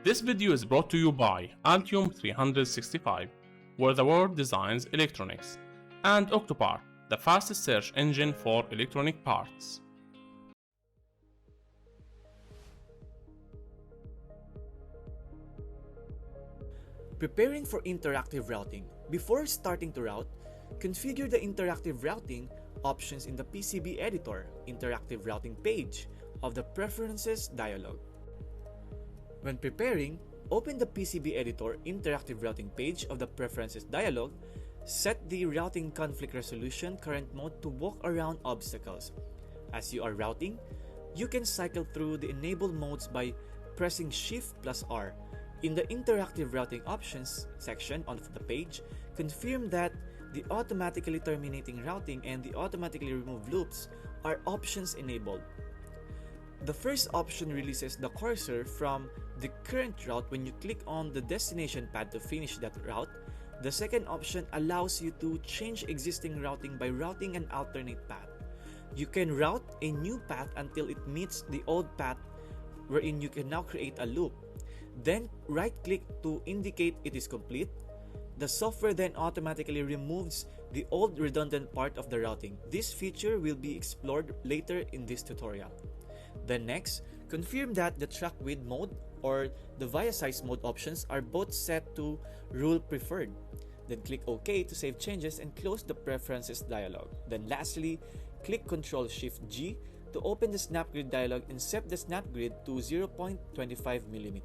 This video is brought to you by Altium 365, where the world designs electronics, and Octopart, the fastest search engine for electronic parts. Preparing for interactive routing. Before starting to route, configure the interactive routing options in the PCB editor interactive routing page of the Preferences dialog. When preparing, open the PCB editor interactive routing page of the Preferences dialog. Set the routing conflict resolution current mode to walk around obstacles. As you are routing, you can cycle through the enable modes by pressing Shift plus R. In the interactive routing options section of the page, confirm that the automatically terminating routing and the automatically remove loops are options enabled. The first option releases the cursor from the current route when you click on the destination pad to finish that route. The second option allows you to change existing routing by routing an alternate path. You can route a new path until it meets the old path, wherein you can now create a loop. Then right-click to indicate it is complete. The software then automatically removes the old redundant part of the routing. This feature will be explored later in this tutorial. Then next, confirm that the track width mode or the via size mode options are both set to rule preferred. Then click OK to save changes and close the Preferences dialog. Then lastly, click Ctrl-Shift-G to open the snap grid dialog and set the snap grid to 0.25 mm.